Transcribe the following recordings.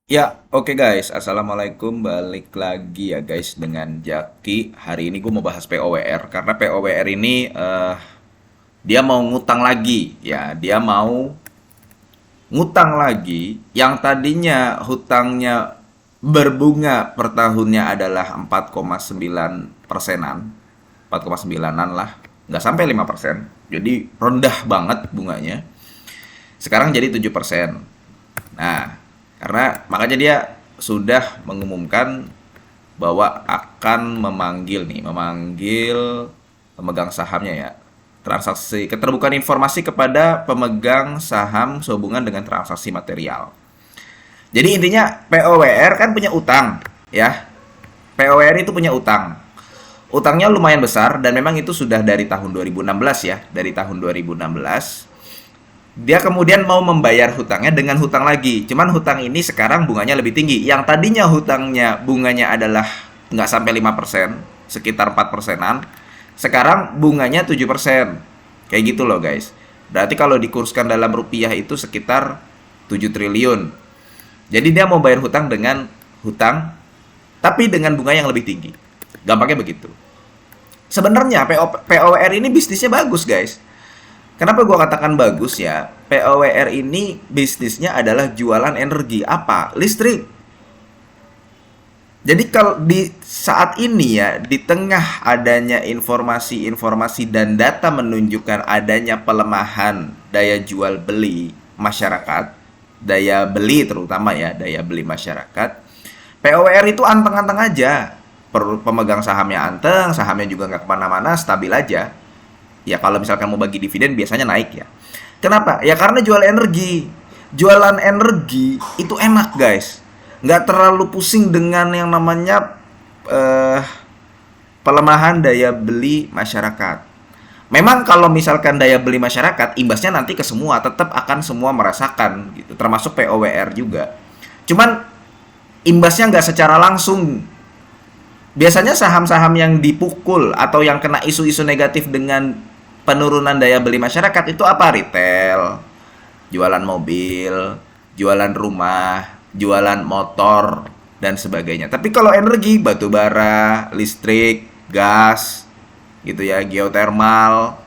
Ya, oke guys. Assalamualaikum. Balik lagi ya guys dengan Jaki. Hari ini gue mau bahas POWR karena POWR ini dia mau ngutang lagi ya. Dia mau ngutang lagi yang tadinya hutangnya berbunga per tahunnya adalah 4,9 persenan. 4,9-an lah. Nggak sampai 5%. Jadi rendah banget bunganya. Sekarang jadi 7%. Nah, karena makanya dia sudah mengumumkan bahwa akan memanggil pemegang sahamnya ya. Transaksi keterbukaan informasi kepada pemegang saham sehubungan dengan transaksi material. Jadi intinya POWR kan punya utang ya. POWR itu punya utang. Utangnya lumayan besar dan memang itu sudah dari tahun 2016 ya, dari tahun 2016. Dia kemudian mau membayar hutangnya dengan hutang lagi. Cuman hutang ini sekarang bunganya lebih tinggi. Yang tadinya hutangnya bunganya adalah nggak sampai 5%, sekitar 4%-an. Sekarang bunganya 7%. Kayak gitu loh guys. Berarti kalau dikurskan dalam rupiah itu sekitar 7 triliun. Jadi dia mau bayar hutang dengan hutang, tapi dengan bunga yang lebih tinggi. Gampangnya begitu. Sebenarnya POWR ini bisnisnya bagus guys. Kenapa gua katakan bagus ya? POWR ini bisnisnya adalah jualan energi. Apa? Listrik. Jadi kalau di saat ini ya, di tengah adanya informasi-informasi dan data menunjukkan adanya pelemahan daya jual beli masyarakat, daya beli terutama ya, daya beli masyarakat, POWR itu anteng-anteng aja. Pemegang sahamnya anteng, sahamnya juga nggak kemana-mana, stabil aja. Ya kalau misalkan mau bagi dividen biasanya naik ya. Kenapa? Ya karena jual energi. Jualan energi itu enak guys. Nggak terlalu pusing dengan yang namanya eh, pelemahan daya beli masyarakat. Memang kalau misalkan daya beli masyarakat, imbasnya nanti ke semua, tetap akan semua merasakan gitu, termasuk POWR juga. Cuman imbasnya nggak secara langsung. Biasanya saham-saham yang dipukul atau yang kena isu-isu negatif dengan penurunan daya beli masyarakat itu apa? Retail, jualan mobil, jualan rumah, jualan motor, dan sebagainya. Tapi kalau energi, batu bara, listrik, gas, gitu ya, geothermal,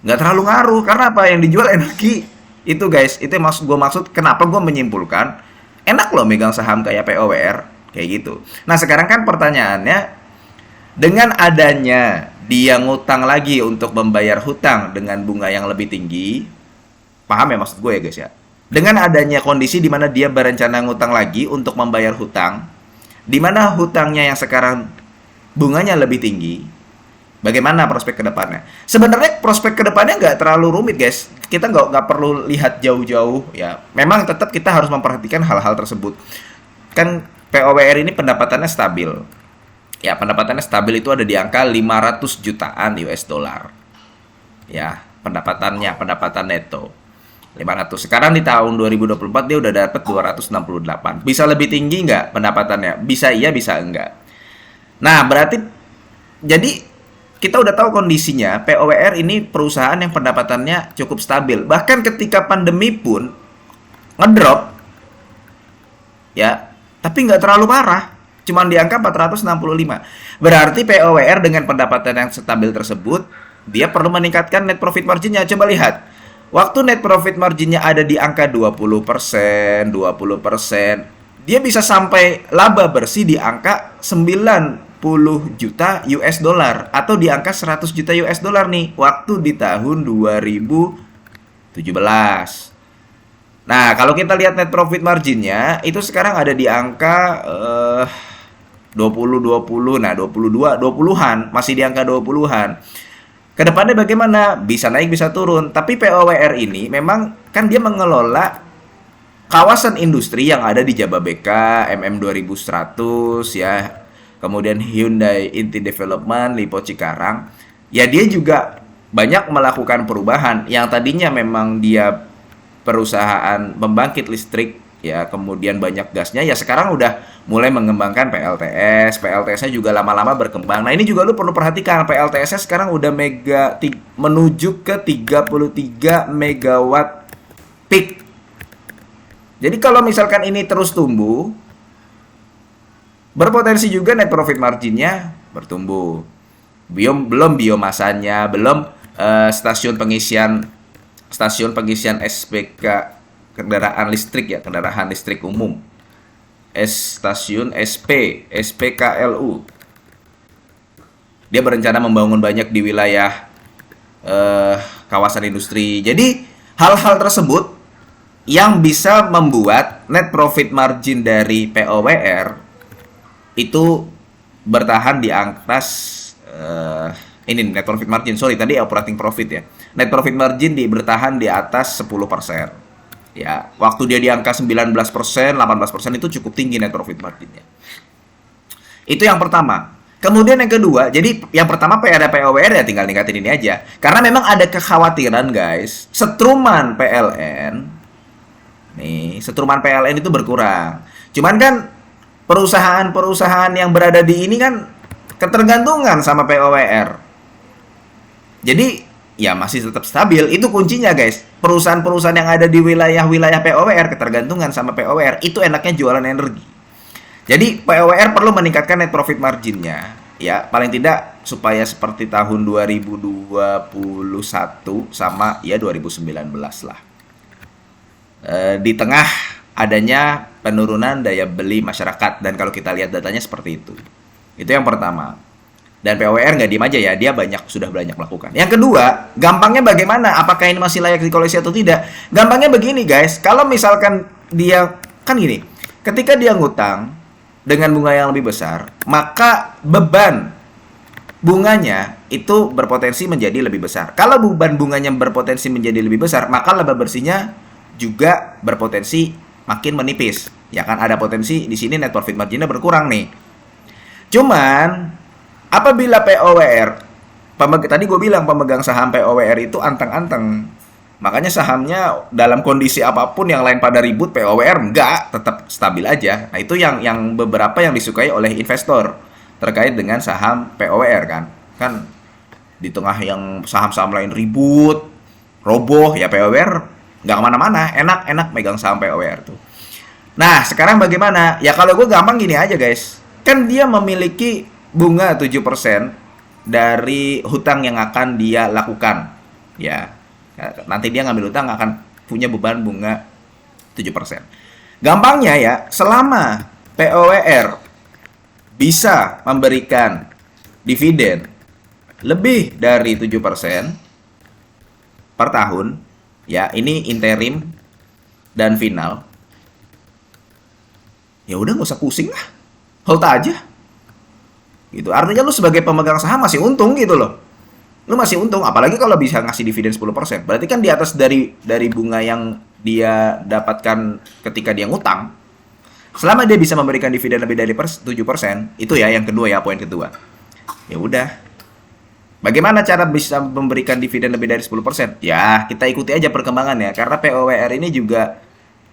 nggak terlalu ngaruh. Karena apa? Yang dijual energi. Itu guys, itu yang maksud kenapa gue menyimpulkan enak loh megang saham kayak POWR kayak gitu. Nah sekarang kan pertanyaannya, dengan adanya dia ngutang lagi untuk membayar hutang dengan bunga yang lebih tinggi, paham ya maksud gue ya guys ya? Dengan adanya kondisi di mana dia berencana ngutang lagi untuk membayar hutang, di mana hutangnya yang sekarang bunganya lebih tinggi, bagaimana prospek kedepannya? Sebenarnya prospek kedepannya nggak terlalu rumit guys. Kita nggak perlu lihat jauh-jauh ya. Memang tetap kita harus memperhatikan hal-hal tersebut. Kan POWR ini pendapatannya stabil. Ya, pendapatannya stabil itu ada di angka 500 jutaan US dollar. Ya, pendapatan neto. 500. Sekarang di tahun 2024 dia udah dapat 268. Bisa lebih tinggi nggak pendapatannya? Bisa iya, bisa enggak. Nah, berarti jadi kita udah tahu kondisinya POWR ini perusahaan yang pendapatannya cukup stabil. Bahkan ketika pandemi pun ngedrop ya, tapi nggak terlalu parah. Cuman di angka 465. Berarti POWR dengan pendapatan yang stabil tersebut, dia perlu meningkatkan net profit marginnya. Coba lihat. Waktu net profit marginnya ada di angka 20%, 20%, dia bisa sampai laba bersih di angka 90 juta US dollar atau di angka 100 juta US dollar nih waktu di tahun 2017. Nah, kalau kita lihat net profit marginnya itu sekarang ada di angka 20 nah 20-an, masih di angka 20-an. Kedepannya bagaimana? Bisa naik, bisa turun. Tapi POWR ini memang kan dia mengelola kawasan industri yang ada di Jababeka, MM2100 ya. Kemudian Hyundai Inti Development, Lipo Cikarang. Ya dia juga banyak melakukan perubahan yang tadinya memang dia perusahaan pembangkit listrik ya, kemudian banyak gasnya ya, sekarang udah mulai mengembangkan PLTS. PLTS-nya juga lama-lama berkembang. Nah, ini juga lu perlu perhatikan, PLTS-nya sekarang udah menuju ke 33 megawatt peak. Jadi kalau misalkan ini terus tumbuh, berpotensi juga net profit marginnya bertumbuh. Belum biomasanya, belum stasiun pengisian SPK kendaraan listrik ya, kendaraan listrik umum. Stasiun SPKLU. Dia berencana membangun banyak di wilayah kawasan industri. Jadi hal-hal tersebut yang bisa membuat net profit margin dari POWR itu bertahan di atas ini net profit margin, sorry tadi operating profit ya. Net profit margin bertahan di atas 10%. Ya, waktu dia di angka 19%, 18% itu cukup tinggi net profit marginnya. Itu yang pertama. Kemudian yang kedua, jadi yang pertama ada POWR ya tinggal ningkatin ini aja. Karena memang ada kekhawatiran guys, setruman PLN itu berkurang. Cuman kan perusahaan-perusahaan yang berada di ini kan ketergantungan sama POWR. Jadi ya masih tetap stabil. Itu kuncinya guys. Perusahaan-perusahaan yang ada di wilayah-wilayah POWR ketergantungan sama POWR, itu enaknya jualan energi. Jadi POWR perlu meningkatkan net profit marginnya. Ya, paling tidak supaya seperti tahun 2021 sama ya 2019 lah. Di tengah adanya penurunan daya beli masyarakat, dan kalau kita lihat datanya seperti itu yang pertama. Dan POWR nggak diem aja ya, dia sudah banyak melakukan. Yang kedua, gampangnya bagaimana, apakah ini masih layak dikoleksi atau tidak? Gampangnya begini guys, kalau misalkan dia kan gini, ketika dia ngutang dengan bunga yang lebih besar, maka beban bunganya itu berpotensi menjadi lebih besar. Kalau beban bunganya berpotensi menjadi lebih besar, maka laba bersihnya juga berpotensi makin menipis. Ya kan, ada potensi di sini net profit marginnya berkurang nih. Cuman apabila POWR, tadi gue bilang pemegang saham POWR itu anteng-anteng. Makanya sahamnya dalam kondisi apapun yang lain pada ribut, POWR enggak, tetap stabil aja. Nah, itu yang beberapa yang disukai oleh investor terkait dengan saham POWR kan. Kan di tengah yang saham-saham lain ribut, roboh, ya POWR nggak kemana-mana, enak megang saham POWR tuh. Nah, sekarang bagaimana? Ya kalau gue gampang gini aja guys, kan dia memiliki bunga 7% dari hutang yang akan dia lakukan. Ya, nanti dia ngambil hutang akan punya beban bunga 7%. Gampangnya ya, selama POWR bisa memberikan dividen lebih dari 7% per tahun, ya ini interim dan final, ya udah nggak usah pusing lah, hold aja gitu. Artinya lu sebagai pemegang saham masih untung gitu loh, lu masih untung, apalagi kalau bisa ngasih dividen 10%, berarti kan di atas dari bunga yang dia dapatkan ketika dia ngutang. Selama dia bisa memberikan dividen lebih dari 7%, itu ya yang kedua ya, poin kedua. Ya udah, bagaimana cara bisa memberikan dividen lebih dari 10%? Ya, kita ikuti aja perkembangannya. Karena POWR ini juga,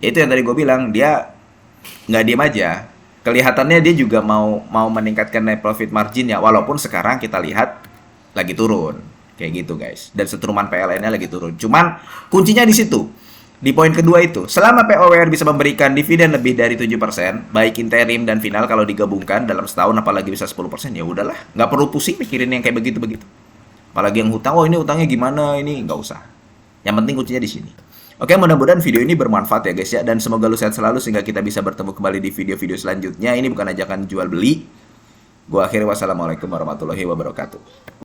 ya itu yang tadi gue bilang, dia nggak diem aja. Kelihatannya dia juga mau meningkatkan net profit margin ya, walaupun sekarang kita lihat lagi turun. Kayak gitu guys. Dan setruman PLN-nya lagi turun. Cuman kuncinya di situ. Di poin kedua itu, selama POWR bisa memberikan dividen lebih dari 7%, baik interim dan final kalau digabungkan dalam setahun, apalagi bisa 10%, ya udahlah, nggak perlu pusing mikirin yang kayak begitu-begitu. Apalagi yang hutang, oh ini hutangnya gimana, ini nggak usah. Yang penting kuncinya di sini. Oke, mudah-mudahan video ini bermanfaat ya guys ya, dan semoga lu sehat selalu sehingga kita bisa bertemu kembali di video-video selanjutnya. Ini bukan ajakan jual beli. Gua akhiri, wassalamualaikum warahmatullahi wabarakatuh.